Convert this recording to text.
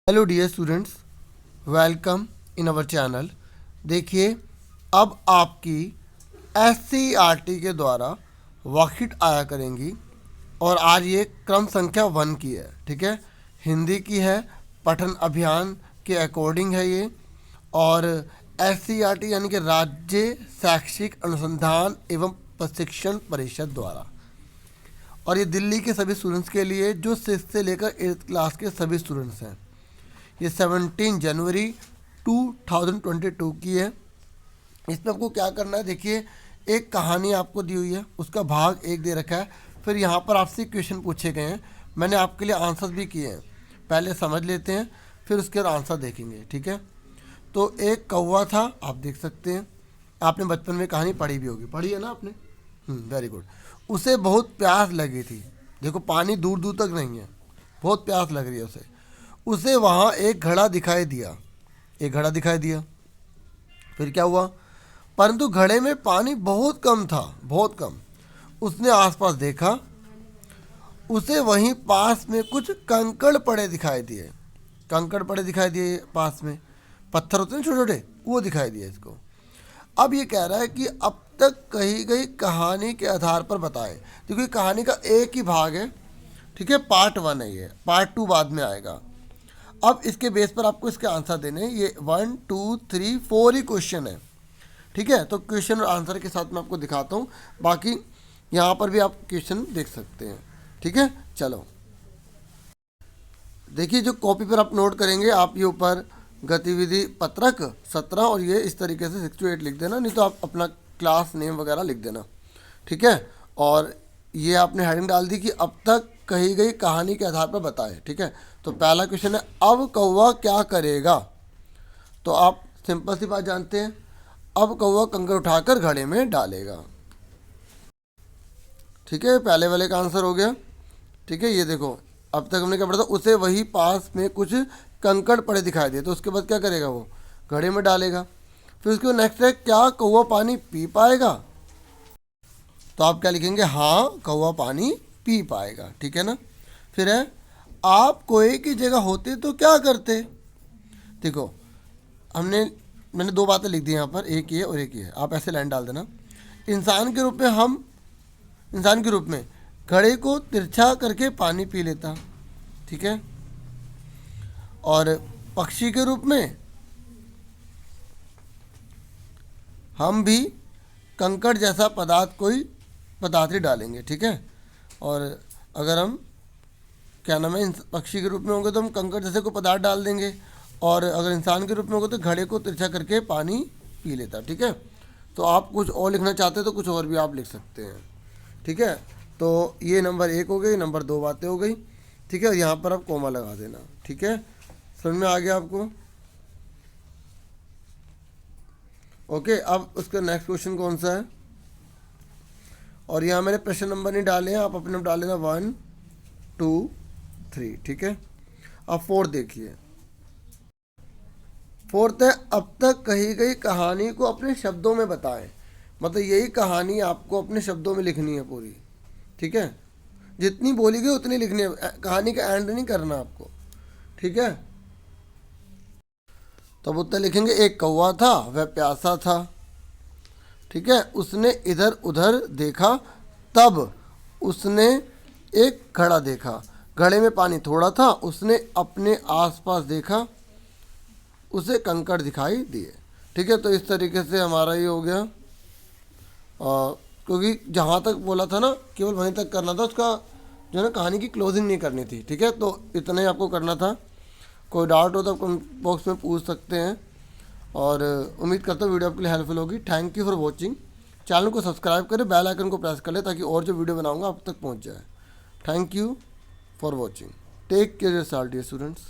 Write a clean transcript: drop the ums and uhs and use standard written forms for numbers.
Hello dear students, welcome in our channel. देखिए, अब आपकी एससीईआरटी के द्वारा वर्कशीट आया करेंगी और आज ये क्रम संख्या 1 की है। ठीक है, हिंदी की है, पठन अभियान के अकॉर्डिंग है ये। और एससीईआरटी यानी कि राज्य शैक्षिक अनुसंधान एवं प्रशिक्षण परिषद द्वारा, और ये दिल्ली के सभी स्टूडेंट्स के लिए जो 6 से लेकर 8th क्लास के सभी स्टूडेंट्स हैं। ये 17 जनवरी 2022 की है। इसमें आपको क्या करना है, देखिए, एक कहानी आपको दी हुई है, उसका भाग 1 दे रखा है। फिर यहाँ पर आपसे क्वेश्चन पूछे गए हैं, मैंने आपके लिए आंसर भी किए हैं। पहले समझ लेते हैं, फिर उसके बाद आंसर देखेंगे। ठीक है, तो एक कौवा था, आप देख सकते हैं, आपने बचपन में कहानी पढ़ी भी होगी, पढ़ी है ना आपने? Very good. उसे बहुत प्यास लगी थी। देखो, पानी दूर दूर तक नहीं है, बहुत प्यास लग रही है उसे वहाँ एक घड़ा दिखाई दिया। फिर क्या हुआ? परंतु घड़े में पानी बहुत कम था, बहुत कम। उसने आसपास देखा, उसे वहीं पास में कुछ कंकड़ पड़े दिखाई दिए। पास में पत्थर होते हैं छोटे छोटे, वो दिखाई दिए इसको। अब ये कह रहा है कि अब तक कही गई कहानी के आधार पर बताएं। देखिए, कहानी का एक ही भाग है। ठीक है, पार्ट 1 है ये, पार्ट 2 बाद में आएगा। अब इसके बेस पर आपको इसके आंसर देने हैं। ये 1 2 3 4 ही क्वेश्चन है। ठीक है, तो क्वेश्चन और आंसर के साथ मैं आपको दिखाता हूँ, बाकी यहाँ पर भी आप क्वेश्चन देख सकते हैं। ठीक है, चलो देखिए, जो कॉपी पर आप नोट करेंगे, आप ये ऊपर गतिविधि पत्रक 17 और ये इस तरीके से 6 to 8 लिख देना, नहीं तो आप अपना क्लास नेम वगैरह लिख देना। ठीक है, और ये आपने हेडिंग डाल दी कि अब तक कही गई कहानी के आधार पर बताएं। ठीक है, तो पहला क्वेश्चन है, अब कौवा क्या करेगा? तो आप सिंपल सी बात जानते हैं, अब कौवा कंकड़ उठाकर घड़े में डालेगा। ठीक है, पहले वाले का आंसर हो गया। ठीक है, ये देखो, अब तक हमने क्या पढ़ा था, उसे वही पास में कुछ कंकड़ पड़े दिखाई दिए, तो उसके बाद क्या करेगा? वो घड़े में डालेगा। फिर उसके बाद नेक्स्ट है, क्या कौवा पानी पी पाएगा? तो आप क्या लिखेंगे? हाँ, कौवा पानी पी पाएगा। ठीक है ना। फिर है, आप कोई की जगह होते तो क्या करते? देखो, मैंने 2 बातें लिख दी यहाँ पर, एक ही है और एक ही है, आप ऐसे लाइन डाल देना। इंसान के रूप में घड़े को तिरछा करके पानी पी लेता। ठीक है, और पक्षी के रूप में हम भी कंकड़ जैसा पदार्थ ही डालेंगे। ठीक है, और अगर हम पक्षी के रूप में होंगे तो हम कंकड़ जैसे को पदार्थ डाल देंगे, और अगर इंसान के रूप में होंगे तो घड़े को तिरछा करके पानी पी लेता। ठीक है, तो आप कुछ और लिखना चाहते हैं तो कुछ और भी आप लिख सकते हैं। ठीक है, तो ये नंबर 1 हो गई, नंबर 2 बातें हो गई। ठीक है, यहाँ पर आप कोमा लगा देना। ठीक है, समझ में आ गया आपको? ओके, अब उसका नेक्स्ट क्वेश्चन कौन सा है? और यहाँ मैंने प्रश्न नंबर नहीं डाले हैं, आप अपने नंबर डाल लेना 1 2 3। ठीक है, अब 4 देखिए। 4th है, अब तक कही गई कहानी को अपने शब्दों में बताएं। मतलब यही कहानी आपको अपने शब्दों में लिखनी है पूरी। ठीक है, जितनी बोली गई उतनी लिखनी है, कहानी का एंड नहीं करना आपको। ठीक है, तो अब उत्तर लिखेंगे, एक कौवा था, वह प्यासा था। ठीक है, उसने इधर उधर देखा, तब उसने एक घड़ा देखा। घड़े में पानी थोड़ा था, उसने अपने आसपास देखा, उसे कंकड़ दिखाई दिए। ठीक है, तो इस तरीके से हमारा ये हो गया। क्योंकि जहाँ तक बोला था ना, केवल वहीं तक करना था, उसका जो है ना कहानी की क्लोजिंग नहीं करनी थी। ठीक है, तो इतना ही आपको करना था। कोई डाउट हो तो कमेंट बॉक्स में पूछ सकते हैं, और उम्मीद करता हूँ वीडियो आपके लिए हेल्पफुल होगी। Thank you for watching. Channel को सब्सक्राइब करें, बेल आइकन को प्रेस कर लें, ताकि और जो वीडियो बनाऊंगा आप तक पहुंच जाए। Thank you for watching. Take care yourself dear students.